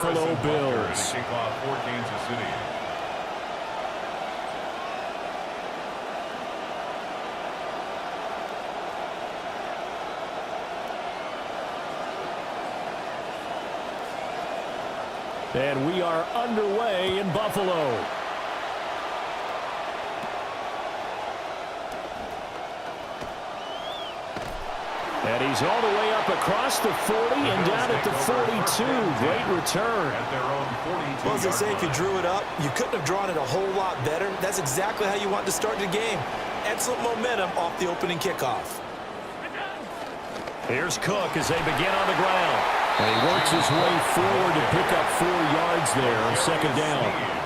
Buffalo Bills. Kick off for Kansas City. And we are underway in Buffalo. And he's all the way up across the 40 and down at the 42. Great return. Well, as they say, if you drew it up, you couldn't have drawn it a whole lot better. That's exactly how you want to start the game. Excellent momentum off the opening kickoff. Here's Cook as they begin on the ground. And he works his way forward to pick up 4 yards there on second down.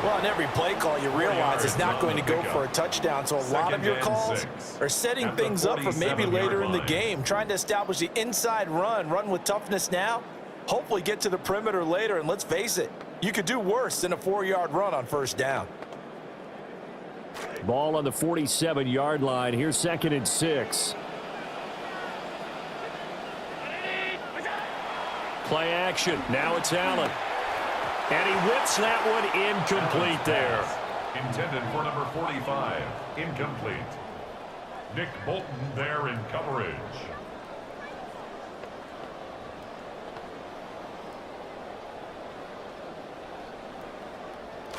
Well, on every play call, you realize it's not going to go for a touchdown, so a lot of your calls are setting things up for maybe later in the game, trying to establish the inside run with toughness now, hopefully get to the perimeter later, and let's face it, you could do worse than a 4-yard run on first down. Ball on the 47-yard line. Here's 2nd and 6. Play action. Now it's Allen. And he whips that one incomplete there. Intended for number 45. Incomplete. Nick Bolton there in coverage.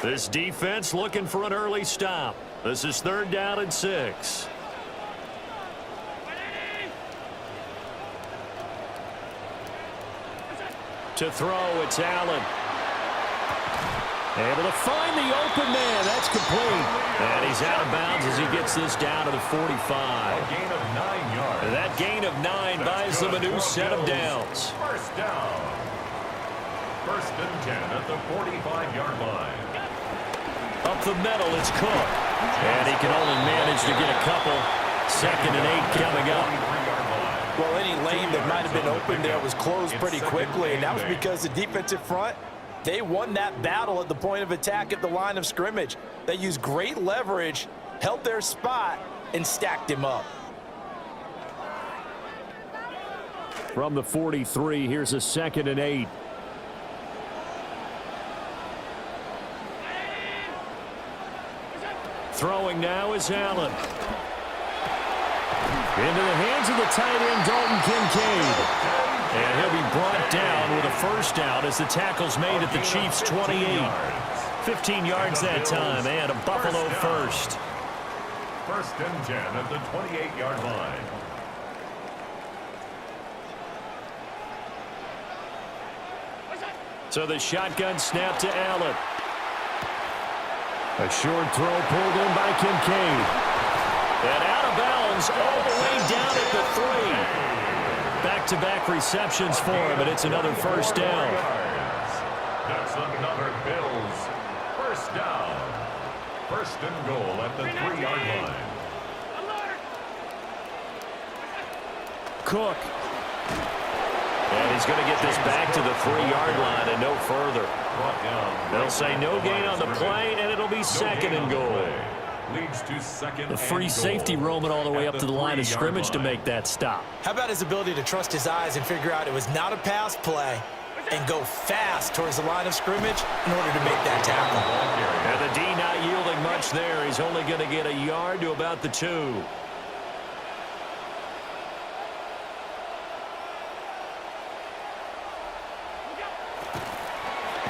This defense looking for an early stop. This is 3rd down and 6. To throw, it's Allen. Able to find the open man. That's complete. And he's out of bounds as he gets this down to the 45. A gain of 9 yards. And that gain of 9 buys them a new set of downs. First down. 1st and 10 at the 45-yard line. Up the middle, it's Cook. And he can only manage to get a couple. 2nd and 8 coming up. Well, any lane that might have been open there was closed pretty quickly, and that was because the defensive front, they won that battle at the point of attack at the line of scrimmage. They used great leverage, held their spot, and stacked him up. From the 43, here's a 2nd and 8. Throwing now is Allen. Into the hands of the tight end, Dalton Kincaid. And he'll be brought down with a first down as the tackle's made at the Chiefs' 28. 15 yards that time, and a Buffalo first. 1st and 10 at the 28-yard line. So the shotgun snap to Allen. A short throw pulled in by Kincaid. And out of bounds all the way down at the 3. Back-to-back receptions for him, and it's another first down. That's another Bills first down. 1st and goal at the 3-yard line. Cook. And he's going to get this back to the 3-yard line and no further. They'll say no gain on the play, and it'll be 2nd and goal. Leads to 2nd The free and safety goal roaming all the way at up to the line of 3-yard scrimmage to line. make that stop. How about his ability to trust his eyes and figure out it was not a pass play and go fast towards the line of scrimmage in order to make that tackle? And the D not yielding much there. He's only going to get a yard to about the 2.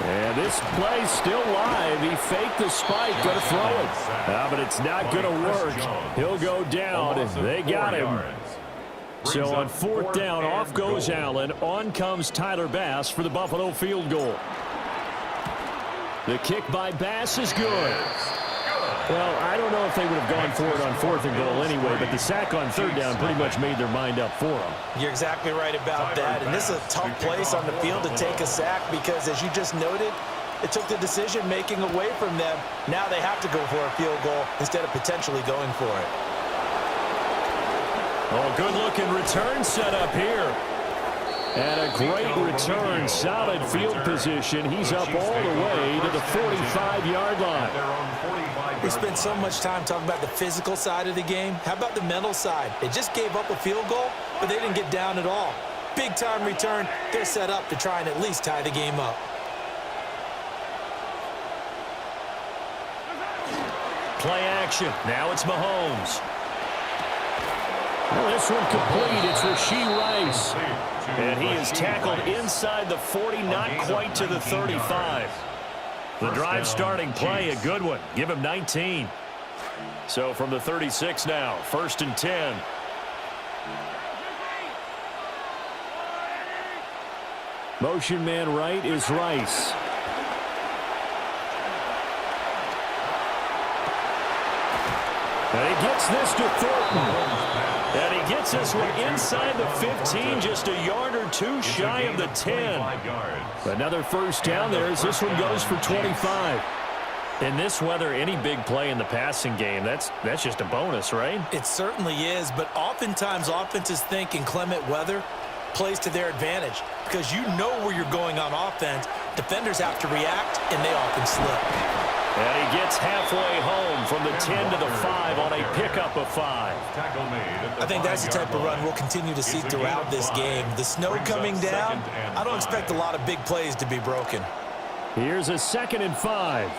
And this play's still live. He faked the spike, going to throw it. But it's not going to work. He'll go down, and they got him. So on 4th down, off goes Allen. On comes Tyler Bass for the Buffalo field goal. The kick by Bass is good. Well, I don't know if they would have gone for it on 4th and goal anyway, but the sack on 3rd down pretty much made their mind up for them. You're exactly right about that, and this is a tough place on the field to take a sack because, as you just noted, it took the decision-making away from them. Now they have to go for a field goal instead of potentially going for it. Oh, good-looking return set up here. And a great return, solid field position. He's up all the way to the 45-yard line. We spent so much time talking about the physical side of the game. How about the mental side? They just gave up a field goal, but they didn't get down at all. Big-time return. They're set up to try and at least tie the game up. Play action. Now it's Mahomes. Well, this one complete. It's Ejayr Rice. And he is tackled inside the 40, not quite to the 35. The drive starting play, a good one. Give him 19. So from the 36 now, 1st and 10. Motion man right is Rice. And he gets this to Thornton. And he gets this one inside the 15, just a yard or two shy of the 10. Another first down there as this one goes for 25. In this weather, any big play in the passing game, that's just a bonus, right? It certainly is, but oftentimes offenses think inclement weather plays to their advantage because you know where you're going on offense. Defenders have to react, and they often slip. And he gets halfway home from the 10 to the 5 on a pickup of 5. I think that's the type of run we'll continue to see throughout this game. The snow coming down, I don't expect a lot of big plays to be broken. Here's a 2nd and 5.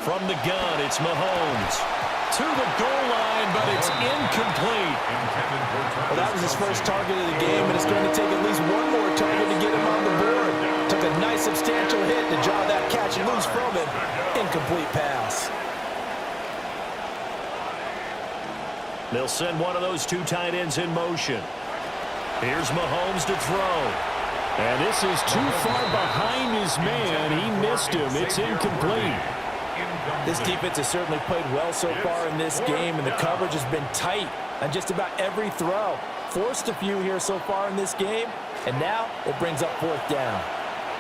From the gun, it's Mahomes. To the goal line, but it's incomplete. Well, that was his first target of the game, and it's going to take at least one more target to get him on the board. Took a nice substantial hit to draw that catch loose from him. Incomplete pass. They'll send one of those two tight ends in motion. Here's Mahomes to throw. And this is too far behind his man. He missed him. It's incomplete. This defense has certainly played well so far in this game, and the coverage has been tight on just about every throw. Forced a few here so far in this game, and now it brings up 4th down.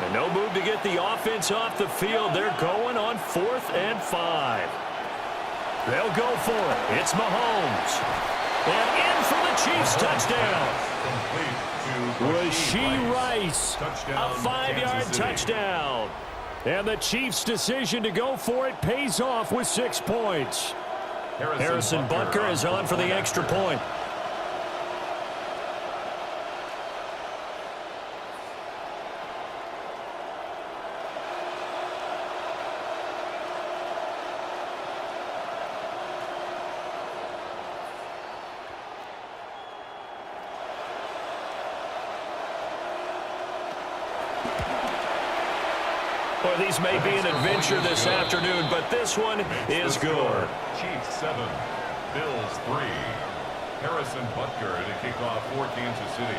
And no move to get the offense off the field. They're going on 4th and 5. They'll go for it. It's Mahomes. And in for the Chiefs touchdown. Ejayr Rice, a 5-yard touchdown. And the Chiefs' decision to go for it pays off with 6 points. Harrison Butker is on for the extra point. Well, these may be an adventure this afternoon, but this one is good. Chiefs 7, Bills 3. Harrison Butker to kick off for Kansas City.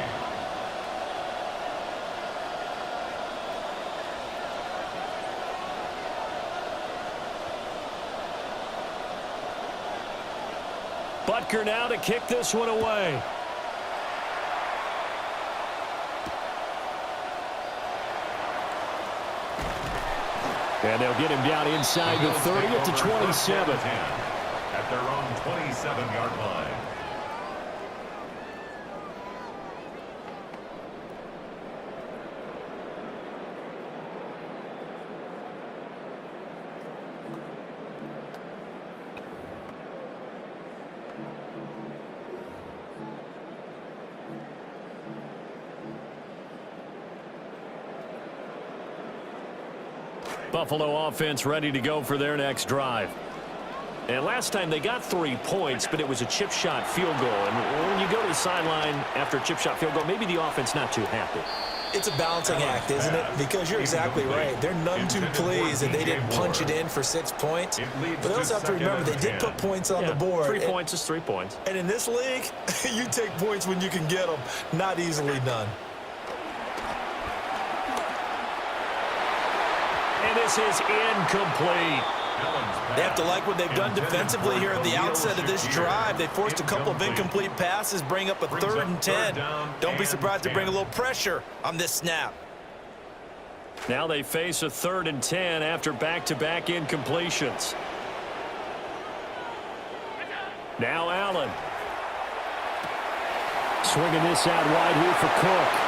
Butker now to kick this one away. And they'll get him down inside the 30 at the 27. At their own 27-yard line. Buffalo offense ready to go for their next drive. And last time they got 3 points, but it was a chip shot field goal. And when you go to the sideline after a chip shot field goal, maybe the offense not too happy. It's a balancing act, isn't it? Because you're exactly right. They're none too pleased that they didn't punch it in for 6 points. But they also have to remember they did put points on the board. 3 points is 3 points. And in this league, you take points when you can get them. Not easily done. And this is incomplete. They have to like what they've done defensively here at the outset of this drive. They forced a couple of incomplete passes, bring up a 3rd and 10. Don't be surprised to bring a little pressure on this snap. Now they face a 3rd and 10 after back-to-back incompletions. Now Allen. Swinging this out wide here for Cook.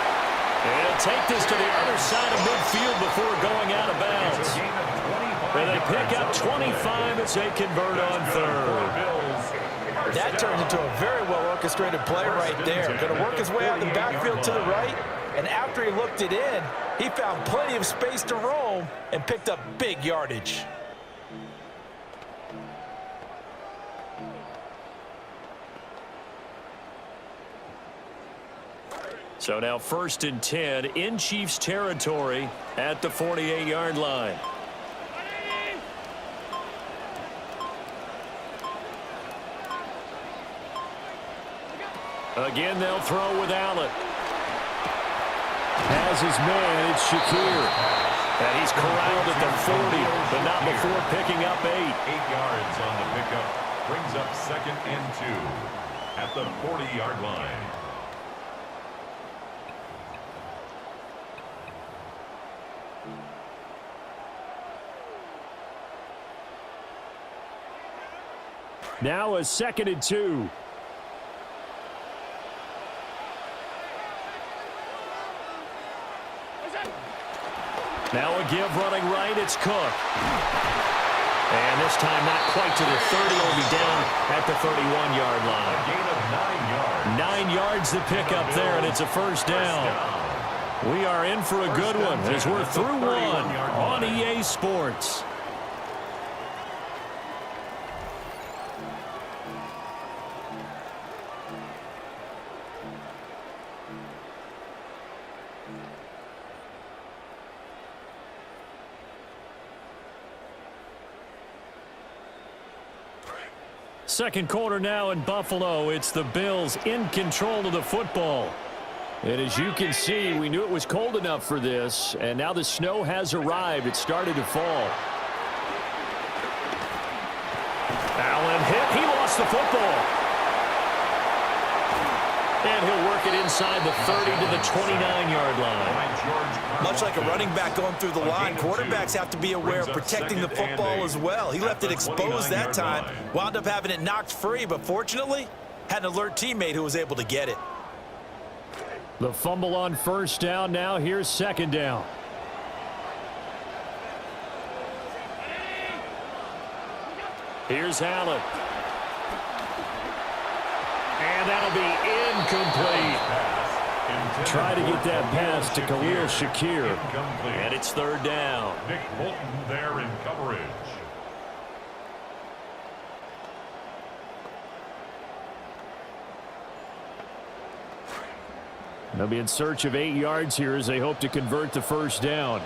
And he'll take this to the other side of midfield before going out of bounds. And they pick up 25 as they convert on 3rd. That turned into a very well-orchestrated play right there. Going to work his way out of the backfield to the right, and after he looked it in, he found plenty of space to roam and picked up big yardage. So now 1st and 10 in Chiefs territory at the 48-yard line. Again, they'll throw with Allen. Has his man, it's Shakir. And he's corralled at the 40, but not before picking up 8. 8 yards on the pickup. Brings up 2nd and 2 at the 40-yard line. Now a 2nd and 2. Now a give running right, it's Cook. And this time not quite to the 30, will be down at the 31-yard line. A gain of 9 yards. 9 yards to pick up there, and it's a first down. We are in for a good one as we're through one on EA Sports. Second quarter now in Buffalo. It's the Bills in control of the football. And as you can see, we knew it was cold enough for this, and now the snow has arrived. It started to fall. Allen hit. He lost the football. And he'll work it inside the 30 to the 29-yard line. Much like a running back going through the line, quarterbacks have to be aware of protecting the football as well. He left it exposed that time, wound up having it knocked free, but fortunately, had an alert teammate who was able to get it. The fumble on first down. Now here's second down. Here's Allen. And that'll be incomplete. Try to get that pass to Khalil Shakir. And it's third down. Nick Bolton there in coverage. They'll be in search of 8 yards here as they hope to convert the first down.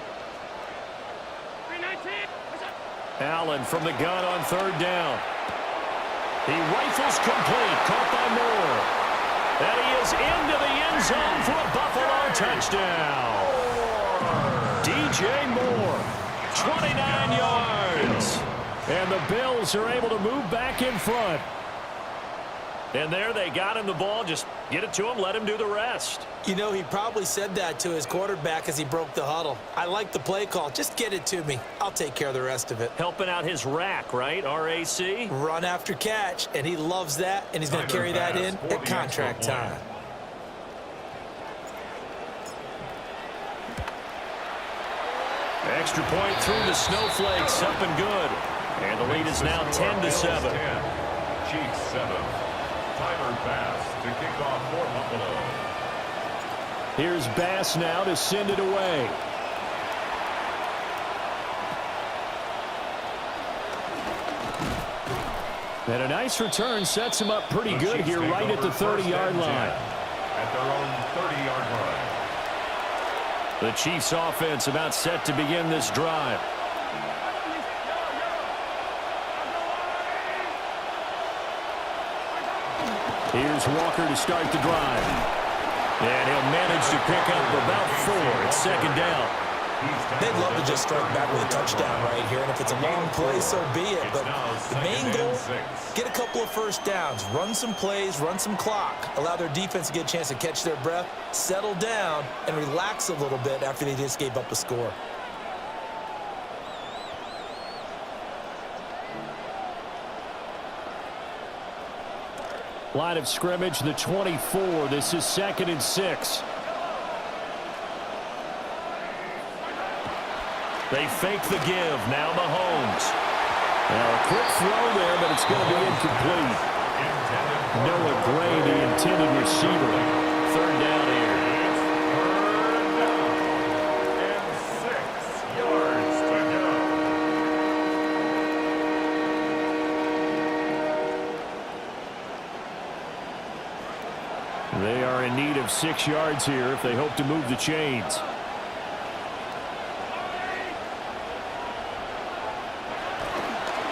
Allen from the gun on third down. He rifles complete, caught by Moore. And he is into the end zone for a Buffalo touchdown. DJ Moore, 29 yards. And the Bills are able to move back in front. And there they got him the ball. Just get it to him, let him do the rest. You know, he probably said that to his quarterback as he broke the huddle. I like the play call. Just get it to me. I'll take care of the rest of it. Helping out his rack, right? RAC? Run after catch, and he loves that, and he's going to carry that in at contract time. Extra point through the snowflakes, up and good. And the lead is now 10-7. Chiefs 7. Tyler Bass to kick off for Buffalo. Here's Bass now to send it away. And a nice return sets him up pretty good here right at the 30-yard line. At their own 30-yard line. The Chiefs offense about set to begin this drive. Here's Walker to start the drive. And he'll manage to pick up about 4. It's second down. They'd love to just strike back with a touchdown right here, and if it's a long play, so be it. But the main goal, get a couple of first downs, run some plays, run some clock, allow their defense to get a chance to catch their breath, settle down, and relax a little bit after they just gave up a score. Line of scrimmage, the 24. This is 2nd and 6. They fake the give. Now Mahomes. Now a quick throw there, but it's going to be incomplete. Noah Gray, the intended receiver. Third down here. They are in need of 6 yards here if they hope to move the chains.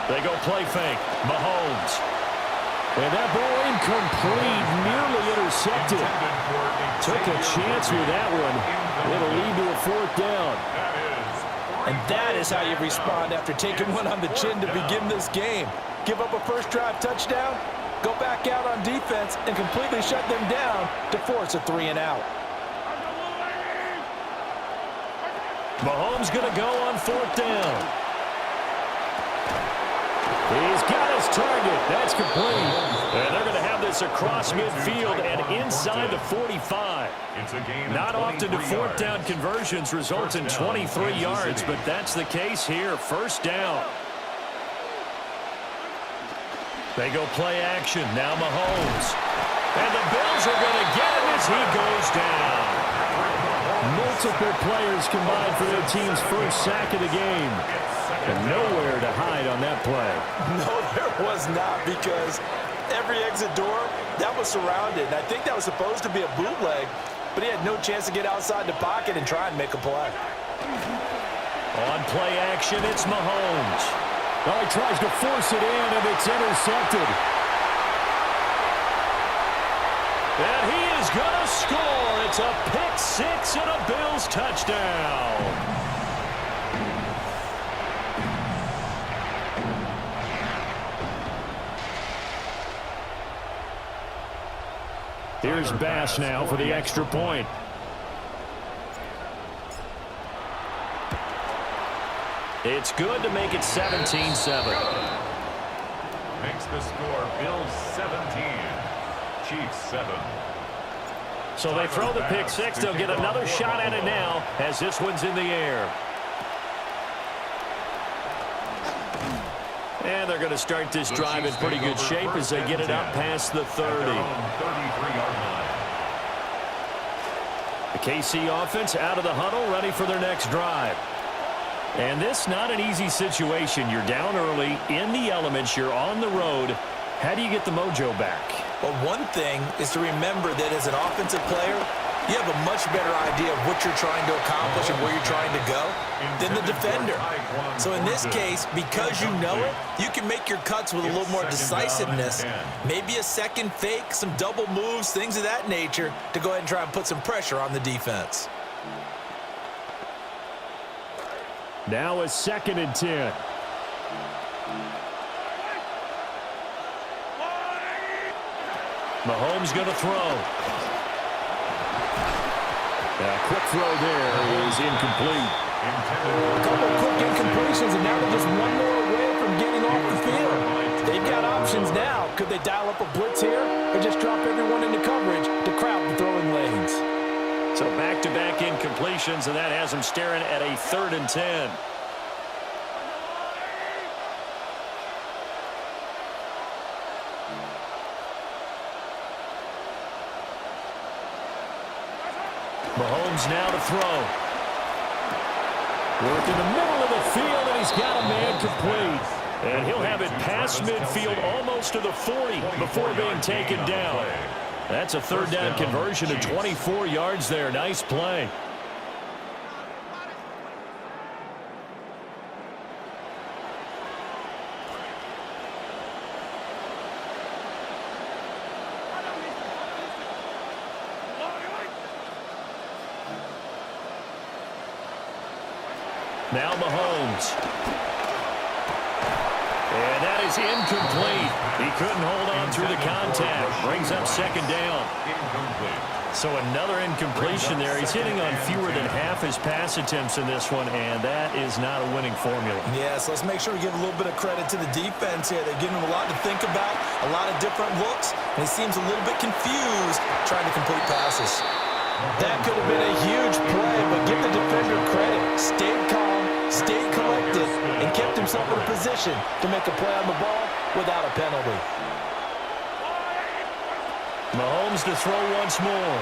They go play fake. Mahomes. And that ball incomplete, nearly intercepted. Took a chance with that one. It'll lead to a 4th down. And that is how you respond after taking one on the chin to begin this game. Give up a first drive touchdown, go back out on defense, and completely shut them down to force a 3-and-out. Mahomes going to go on 4th down. He's got his target. That's complete. And they're going to have this across midfield and inside the 45. Not often do 4th down conversions result in 23 yards, but that's the case here. First down. They go play action. Now Mahomes. And the Bills are going to get him as he goes down. Multiple players combined for their team's first sack of the game. And nowhere to hide on that play. No, there was not, because every exit door, that was surrounded. And I think that was supposed to be a bootleg, but he had no chance to get outside the pocket and try and make a play. On play action, it's Mahomes. Well, he tries to force it in, and it's intercepted. And he is going to score. It's a pick six and a Bills touchdown. Here's Bass now for the extra point. It's good to make it 17-7. Makes the score Bills 17, Chiefs 7. So they throw the pick six. They'll get another shot at it now as this one's in the air. And they're going to start this drive in pretty good shape as they get it up past the 30. The KC offense out of the huddle, ready for their next drive. And this not an easy situation. You're down early, in the elements, you're on the road. How do you get the mojo back? Well, one thing is to remember that as an offensive player, you have a much better idea of what you're trying to accomplish and where you're trying to go than the defender. So in this case, because you know it, you can make your cuts with a little more decisiveness. Maybe a second fake, some double moves, things of that nature to go ahead and try and put some pressure on the defense. Now a 2nd and 10. Mahomes going to throw. Quick throw there is incomplete. A couple of quick incompletions, and now they're just one more away from getting off the field. They've got options now. Could they dial up a blitz here or just drop everyone into coverage to crowd the throwing lanes? So back-to-back incompletions, and that has them staring at a 3rd and 10. Mahomes now to throw. Work in the middle of the field, and he's got a man complete. And he'll have it past midfield almost to the 40 before being taken down. That's a 3rd down conversion of 24 yards there. Nice play. Now Mahomes. And that is incomplete. He couldn't hold on through the contact. Brings up 2nd down. So another incompletion there. He's hitting on fewer than half his pass attempts in this one, and that is not a winning formula. Yes, let's make sure we give a little bit of credit to the defense here. They're giving him a lot to think about, a lot of different looks, and he seems a little bit confused trying to complete passes. That could have been a huge play, but give the defender credit. Stayed calm, stayed collected, and kept himself in a position to make a play on the ball without a penalty. Mahomes to throw once more.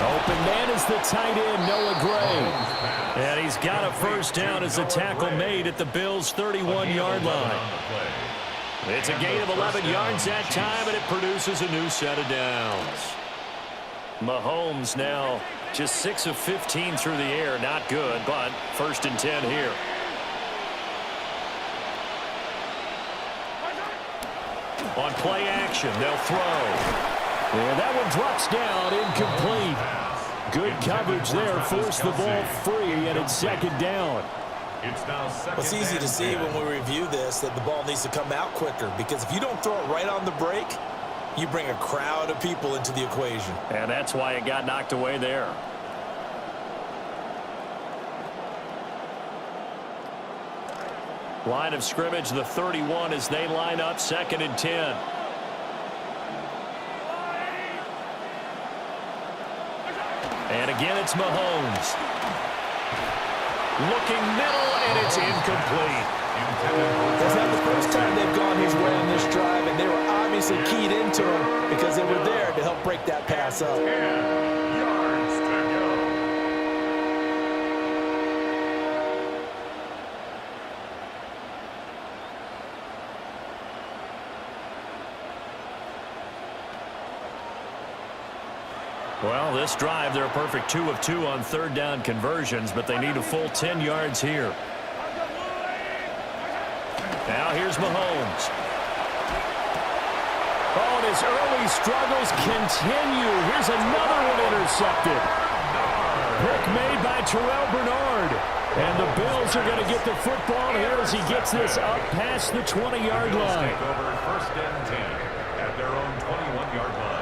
Open man is the tight end, Noah Gray. And he's got a first down as the tackle made at the Bills' 31-yard line. It's a gain of 11 yards that time, and it produces a new set of downs. Mahomes now just 6 of 15 through the air. Not good, but first and 10 here. On play action, they'll throw. And that one drops down, incomplete. Good coverage there, forced the ball free, and it's second down. It's easy to see when we review this that the ball needs to come out quicker, because if you don't throw it right on the break, you bring a crowd of people into the equation. And that's why it got knocked away there. Line of scrimmage, the 31 as they line up, second and 10. And again, it's Mahomes. Looking middle, and it's incomplete. That's not the first time they've gone his way on this drive, and they were obviously keyed into him because they were there to help break that pass up. 10 yards to go. Well, this drive, they're a perfect 2 of 2 on third down conversions, but they need a full 10 yards here. Now here's Mahomes. Oh, and his early struggles continue. Here's another one intercepted. Pick made by Terrell Bernard. And the Bills are going to get the football here as he gets this up past the 20-yard line. Take over first and 10 at their own 21-yard line.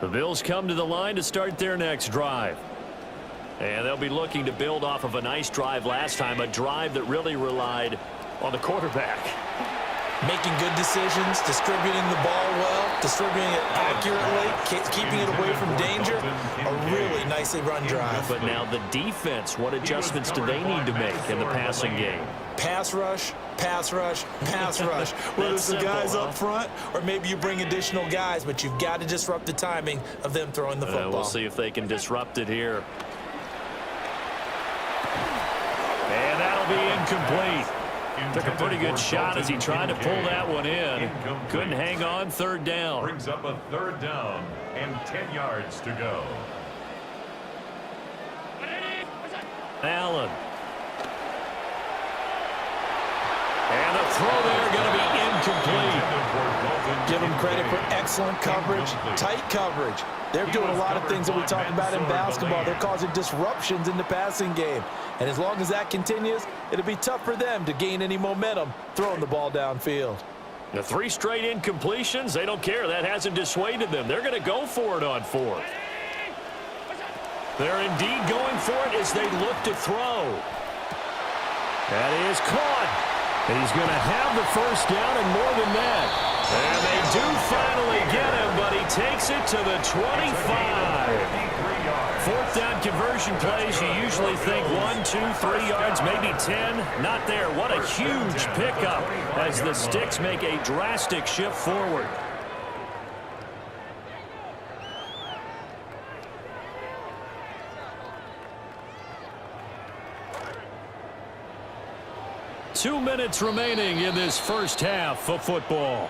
The Bills come to the line to start their next drive. And they'll be looking to build off of a nice drive last time, a drive that really relied on the quarterback. Making good decisions, distributing the ball well, distributing it accurately, keeping it away from danger. A really nicely run drive. But now the defense, what adjustments do they need to make in the passing game? Pass rush, pass rush, pass rush. Whether it's the guys up front or maybe you bring additional guys, but you've got to disrupt the timing of them throwing the football. We'll see if they can disrupt it here. And that'll be incomplete. Took a pretty good shot as he tried to pull that one in. Couldn't hang on, third down. Brings up a third down and 10 yards to go. Allen. And the throw there going to be incomplete. Give them credit for excellent coverage, tight coverage. They're doing a lot of things that we talk about in basketball. They're causing disruptions in the passing game. And as long as that continues, it'll be tough for them to gain any momentum throwing the ball downfield. The 3 straight incompletions, they don't care. That hasn't dissuaded them. They're going to go for it on fourth. They're indeed going for it as they look to throw. That is caught. And he's going to have the first down and more than that. And they do finally get him, but he takes it to the 25. Fourth down conversion plays, you usually think 1, 2, 3 yards, maybe 10. Not there. What a huge pickup as the Sticks make a drastic shift forward. Two minutes remaining in this first half of football.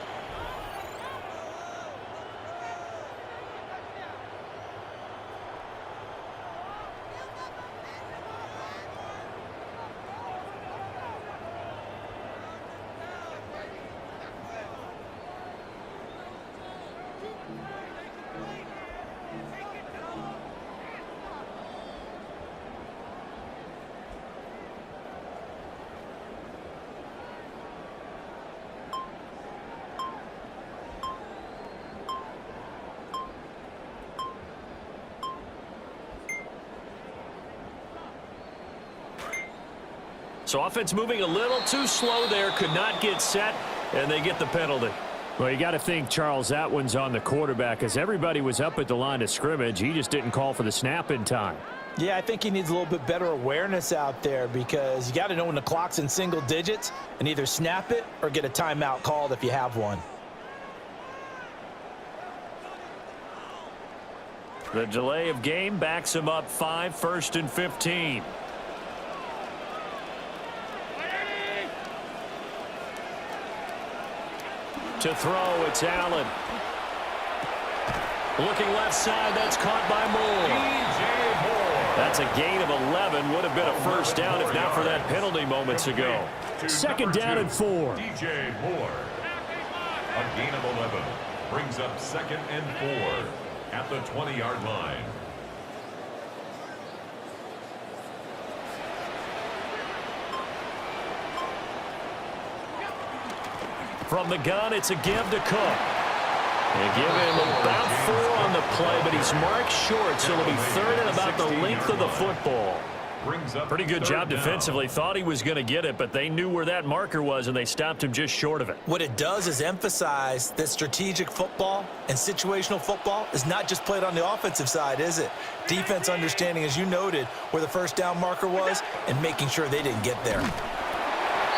So offense moving a little too slow there, could not get set, and they get the penalty. Well, you got to think, Charles, that one's on the quarterback as everybody was up at the line of scrimmage. He just didn't call for the snap in time. Yeah, I think he needs a little bit better awareness out there because you got to know when the clock's in single digits and either snap it or get a timeout called if you have one. The delay of game backs him up 5, 1st and 15. To throw, it's Allen. Looking left side, that's caught by Moore. That's a gain of 11. Would have been a first down if not for that penalty moments ago. 2nd down and 4. DJ Moore. A gain of 11 brings up 2nd and 4 at the 20-yard line. From the gun, it's a give to Cook. They give him about 4 on the play, but he's marked short, so it'll be 3rd and about the length of the football. Pretty good job defensively. Thought he was going to get it, but they knew where that marker was, and they stopped him just short of it. What it does is emphasize that strategic football and situational football is not just played on the offensive side, is it? Defense understanding, as you noted, where the first down marker was and making sure they didn't get there.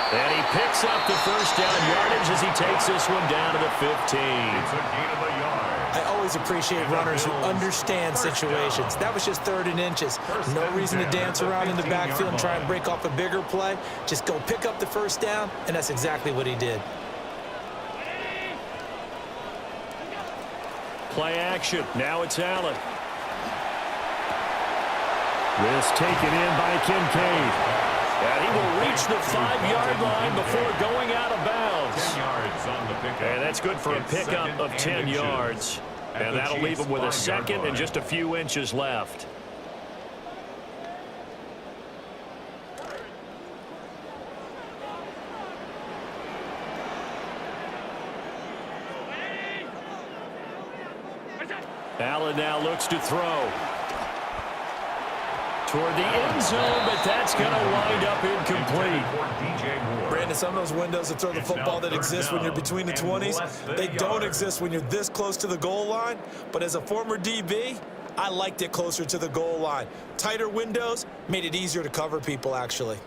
And he picks up the first down yardage as he takes this one down to the 15. It's a gain of a yard. I always appreciate runners who understand situations. That was just 3rd and inches. No reason to dance around in the backfield and try and break off a bigger play. Just go pick up the first down, and that's exactly what he did. Play action. Now it's Allen. This taken in by Kincaid. And he will reach the 5-yard line before going out of bounds. 10 yards on the pickup. And that's good for a pickup of 10 yards. And that'll leave him with a 2nd and just a few inches left. Allen now looks to throw. Toward the end zone, but that's going to wind up incomplete. Brandon, some of those windows to throw the football that exist when you're between the 20s, they don't exist when you're this close to the goal line. But as a former DB, I liked it closer to the goal line. Tighter windows made it easier to cover people, actually.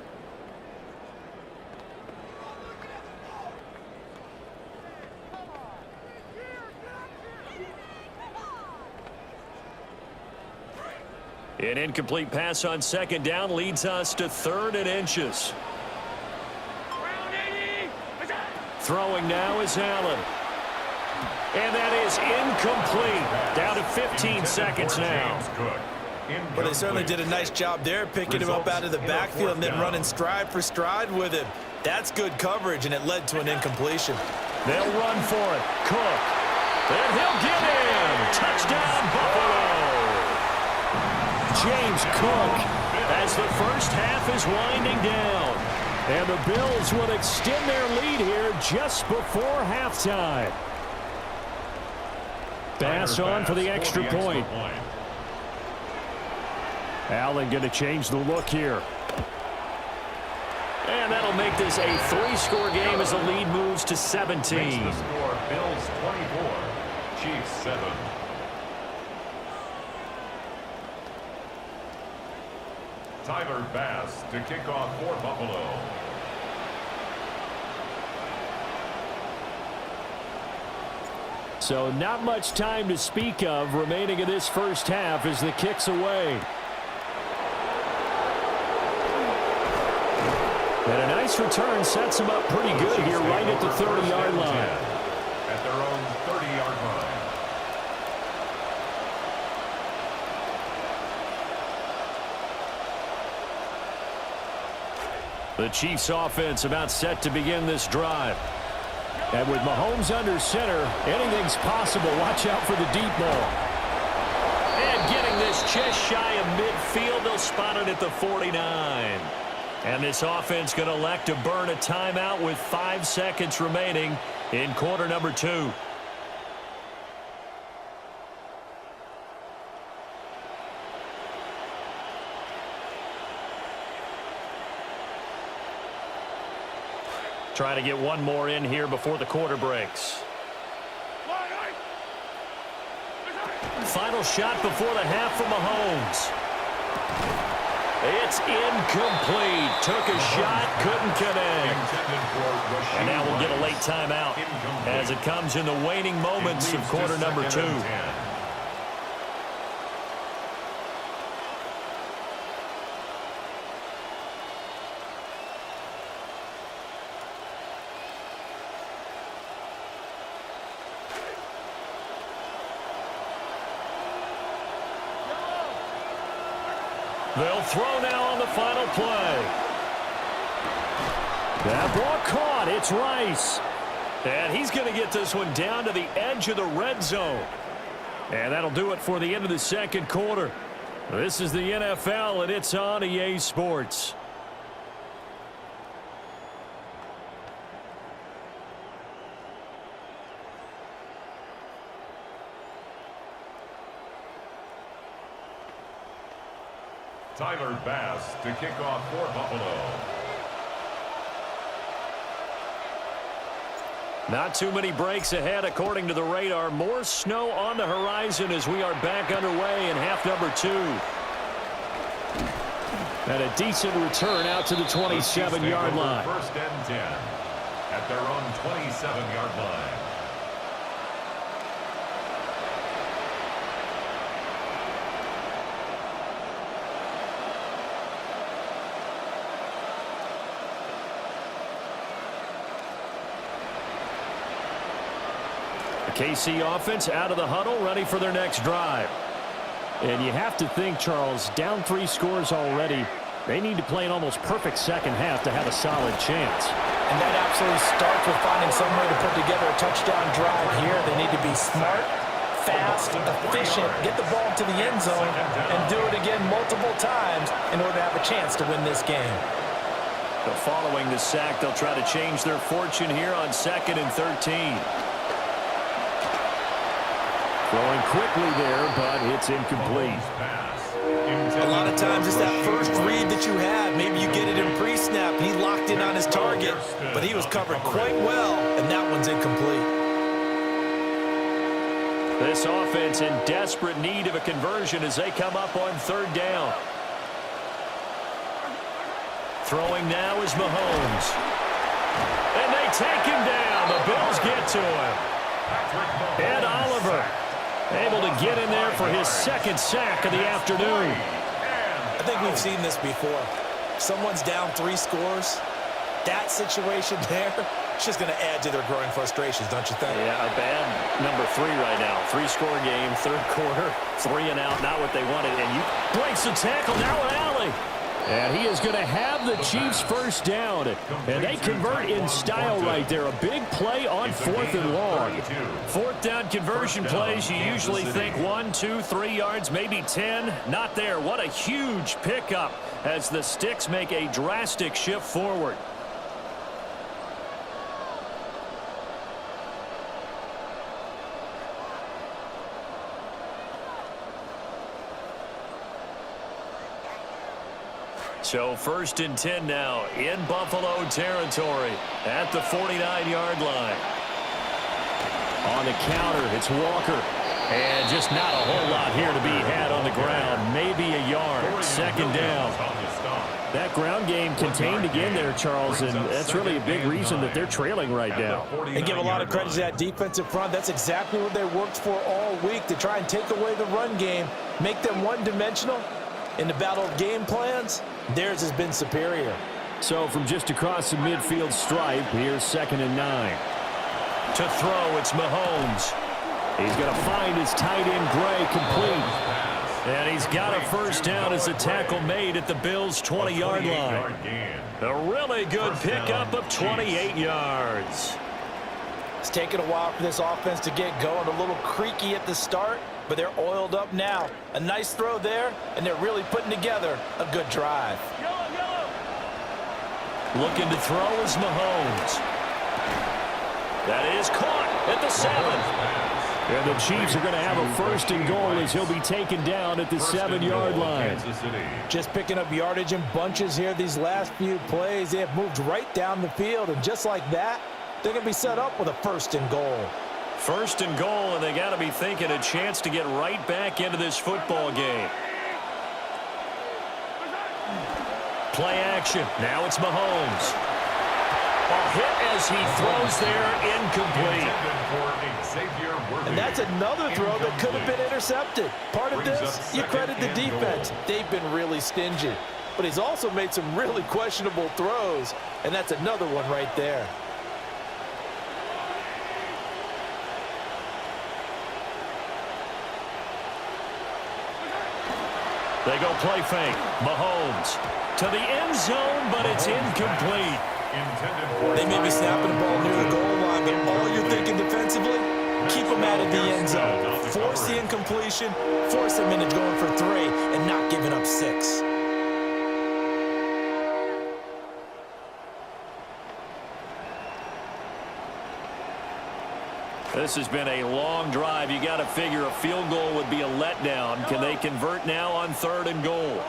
An incomplete pass on 2nd down leads us to 3rd and inches. Throwing now is Allen. And that is incomplete. Down to 15 seconds now. Well, they certainly did a nice job there, picking him up out of the backfield and then running stride for stride with him. That's good coverage, and it led to an incompletion. They'll run for it. Cook. And he'll get in. Touchdown, Buffalo. James Cook as the first half is winding down. And the Bills will extend their lead here just before halftime. Pass on for the extra point. Allen going to change the look here. And that'll make this a 3-score game as the lead moves to 17. Makes the score Bills 24, Chiefs 7. Tyler Bass to kick off for Buffalo. So not much time to speak of remaining in this first half as the kick's away. And a nice return sets him up pretty good here right at the 30-yard line. At their own 30-yard line. The Chiefs offense about set to begin this drive. And with Mahomes under center, anything's possible. Watch out for the deep ball. And getting this just shy of midfield, they'll spot it at the 49. And this offense going to elect to burn a timeout with 5 seconds remaining in quarter number 2. Trying to get one more in here before the quarter breaks. final shot before the half from Mahomes. It's incomplete. Took a shot, couldn't connect. And now we'll get a late timeout as it comes in the waning moments of quarter number 2. They'll throw now on the final play. That ball caught. It's Rice. And he's going to get this one down to the edge of the red zone. And that'll do it for the end of the second quarter. This is the NFL, and it's on EA Sports. Tyler Bass to kick off for Buffalo. Not too many breaks ahead according to the radar. More snow on the horizon as we are back underway in half number 2. And a decent return out to the 27-yard line. First and 10 at their own 27-yard line. The KC offense out of the huddle, ready for their next drive. And you have to think, Charles, down 3 scores already. They need to play an almost perfect second half to have a solid chance. And that absolutely starts with finding some way to put together a touchdown drive here. They need to be smart, fast, efficient, get the ball to the end zone, and do it again multiple times in order to have a chance to win this game. But following the sack, they'll try to change their fortune here on 2nd and 13. Throwing quickly there, but it's incomplete. A lot of times it's that first read that you have. Maybe you get it in pre-snap. He locked in on his target, but he was covered quite well, and that one's incomplete. This offense in desperate need of a conversion as they come up on 3rd down. Throwing now is Mahomes. And they take him down. The Bills get to him. Ed Oliver able to get in there for his 2nd sack of the afternoon. I think we've seen this before. Someone's down 3 scores. That situation there, it's just going to add to their growing frustrations, don't you think? Yeah, a bad number 3 right now. 3-score game, 3rd quarter, 3 and out, not what they wanted. And you breaks the tackle, now an alley. And he is going to have the Chiefs first down. And they convert in style right there. A big play on 4th and long. 4th down conversion plays, you usually think 1, 2, 3 yards, maybe 10. Not there. What a huge pickup as the Sticks make a drastic shift forward. So 1st and 10 now in Buffalo territory at the 49-yard line. On the counter, it's Walker. And just not a whole lot here to be had on the ground. Maybe a yard. 2nd down. That ground game contained again there, Charles, and that's really a big reason that they're trailing right now. And give a lot of credit to that defensive front. That's exactly what they worked for all week, to try and take away the run game, make them one-dimensional. In the battle of game plans, theirs has been superior. So from just across the midfield stripe, here's 2nd and 9. To throw, it's Mahomes. He's going to find his tight end, Gray, complete. And he's got a 1st down as the tackle made at the Bills' 20-yard line. A really good pickup of 28 yards. It's taken a while for this offense to get going. A little creaky at the start, but they're oiled up now. A nice throw there, and they're really putting together a good drive. Looking to throw is Mahomes. That is caught at the 7. And the Chiefs are going to have a 1st and goal as he'll be taken down at the 7-yard line. Just picking up yardage in bunches here these last few plays. They have moved right down the field, and just like that, they're going to be set up with a 1st and goal. First and goal, and they got to be thinking a chance to get right back into this football game. Play action. Now it's Mahomes. A hit as he throws there, incomplete. And that's another throw that could have been intercepted. Part of this, you credit the defense. They've been really stingy. But he's also made some really questionable throws, and that's another one right there. They go play fake. Mahomes to the end zone, but it's incomplete. They may be snapping the ball near the goal line, but all you're thinking defensively, keep them out of the end zone. Force the incompletion, force them into going for 3, and not giving up 6. This has been a long drive. You got to figure a field goal would be a letdown. Can they convert now on 3rd and goal?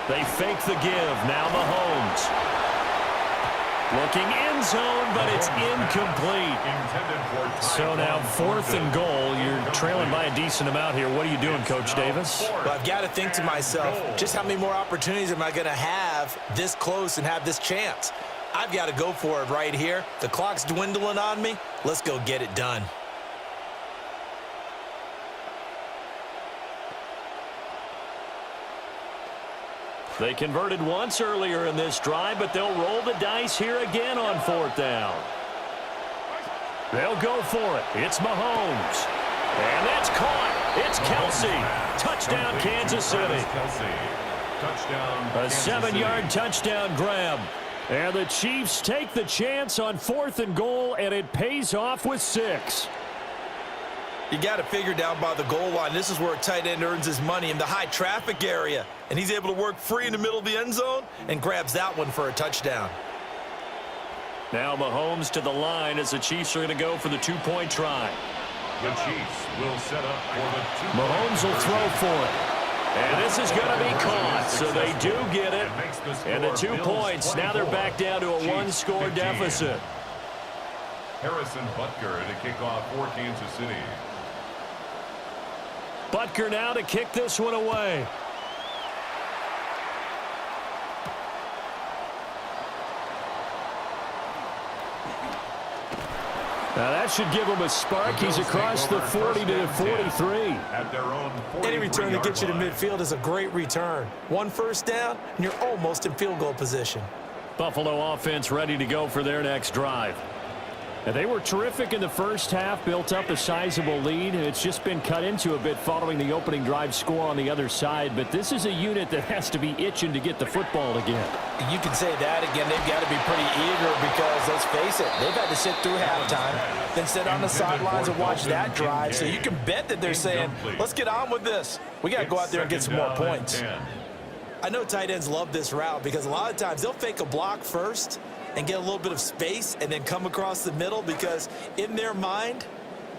They fake the give. Now Mahomes. Looking end zone, but it's incomplete. So now 4th and goal. You're trailing by a decent amount here. What are you doing, Coach Davis? Well, I've got to think to myself, just how many more opportunities am I going to have this close and have this chance? I've got to go for it right here. The clock's dwindling on me. Let's go get it done. They converted once earlier in this drive, but they'll roll the dice here again on 4th down. They'll go for it. It's Mahomes. And that's caught. It's Kelsey. Touchdown, Kansas City. A 7-yard touchdown grab. And the Chiefs take the chance on 4th and goal, and it pays off with 6. You got to figure down by the goal line. This is where a tight end earns his money in the high traffic area. And he's able to work free in the middle of the end zone and grabs that one for a touchdown. Now Mahomes to the line as the Chiefs are going to go for the 2-point try. The Chiefs will set up for the 2-point. Mahomes will throw for it. And this is going to be caught, so they do get it. And the 2 points, now they're back down to a 1-score deficit. Harrison Butker to kick off for Kansas City. Butker now to kick this one away. Now that should give him a spark. He's across the 40 to the 43. Any return that gets you to midfield is a great return. 1 first down, and you're almost in field goal position. Buffalo offense ready to go for their next drive. And they were terrific in the first half, built up a sizable lead, and it's just been cut into a bit following the opening drive score on the other side. But this is a unit that has to be itching to get the football again. You can say that again. They've got to be pretty eager because, let's face it, they've had to sit through halftime, then sit on the sidelines and watch that drive. So you can bet that they're saying, let's get on with this. We got to go out there and get some more points. I know tight ends love this route because a lot of times they'll fake a block first and get a little bit of space and then come across the middle because in their mind,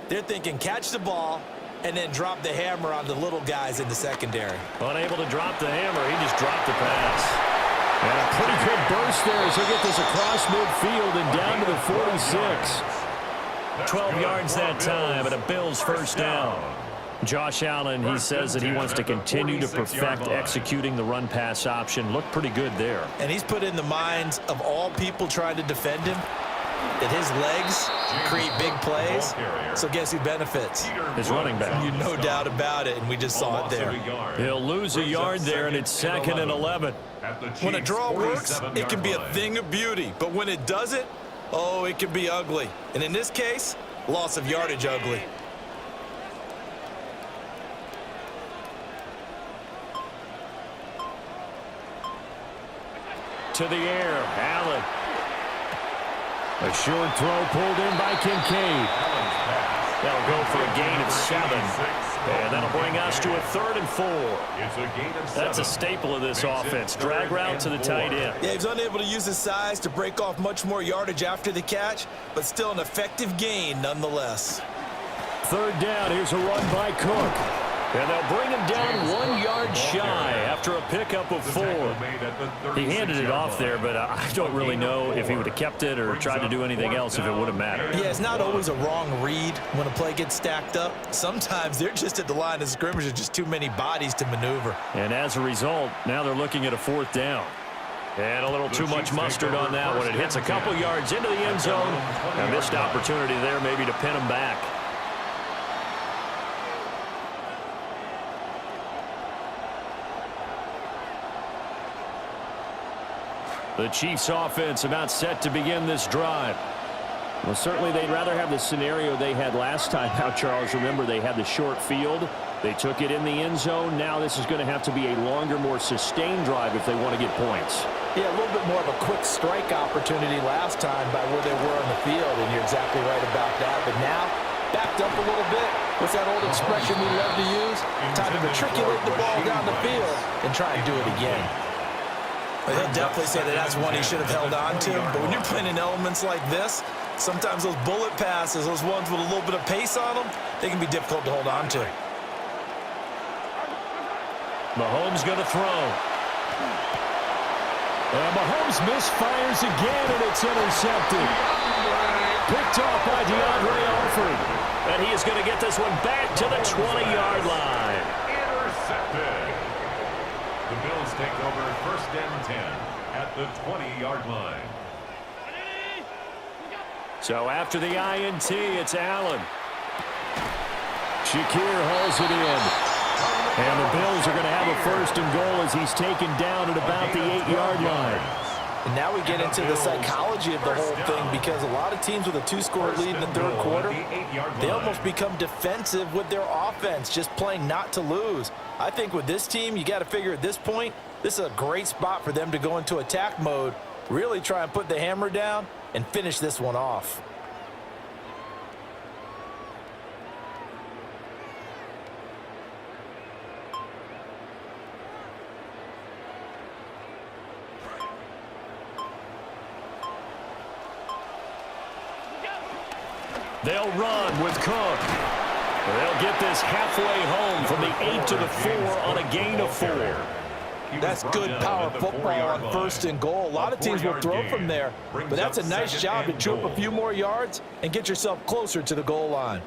they're thinking catch the ball and then drop the hammer on the little guys in the secondary. Unable to drop the hammer, he just dropped the pass. And a pretty good burst there as he'll get this across midfield and down to the 46. 12 yards that time and a Bills first down. Josh Allen, he says that he wants to continue to perfect executing the run-pass option. Looked pretty good there. And he's put in the minds of all people trying to defend him that his legs create big plays. So guess who benefits? His running back. You no doubt about it, and we just saw it there. He'll lose a yard there, and it's 2nd and 11. When a draw works, it can be a thing of beauty. But when it doesn't, oh, it can be ugly. And in this case, loss of yardage ugly. To the air, Allen. A short throw pulled in by Kincaid. That'll go for a gain of 7. And that'll bring us to a 3rd and 4. That's a staple of this offense. Drag route to the tight end. Yeah, he's unable to use his size to break off much more yardage after the catch, but still an effective gain nonetheless. 3rd down, here's a run by Cook. And they'll bring him down 1 yard shy after a pickup of 4. He handed it off there, but I don't really know if he would have kept it or tried to do anything else if it would have mattered. Yeah, it's not always a wrong read when a play gets stacked up. Sometimes they're just at the line of scrimmage with just too many bodies to maneuver. And as a result, now they're looking at a 4th down. And a little too much mustard on that one. It hits a couple yards into the end zone. A missed opportunity there maybe to pin him back. The Chiefs offense about set to begin this drive. Well, certainly they'd rather have the scenario they had last time out, Charles. Remember, they had the short field. They took it in the end zone. Now this is going to have to be a longer, more sustained drive if they want to get points. Yeah, a little bit more of a quick strike opportunity last time by where they were on the field, and you're exactly right about that. But now, backed up a little bit. What's that old expression we love to use? Time to matriculate the ball down the field and try and do it again. Well, he'll definitely say that that's one he should have held on to. But when you're playing in elements like this, sometimes those bullet passes, those ones with a little bit of pace on them, they can be difficult to hold on to. Mahomes going to throw. And Mahomes misfires again, and it's intercepted. Picked off by DeAndre Alford. And he is going to get this one back to the 20-yard line. Intercepted. The Bills take over 1st and 10 at the 20-yard line. So after the INT, it's Allen. Shakir hauls it in. And the Bills are going to have a 1st and goal as he's taken down at about the 8-yard line. And now we get into the psychology of the whole thing, because a lot of teams with a 2-score lead in the 3rd quarter, they almost become defensive with their offense, just playing not to lose. I think with this team, you got to figure at this point, this is a great spot for them to go into attack mode, really try and put the hammer down and finish this one off. They'll run with Cook. They'll get this halfway home from the 8 to the 4 on a gain of 4. That's good power football on 1st and goal. A lot of teams will throw from there, but that's a nice job to chew up a few more yards and get yourself closer to the goal line.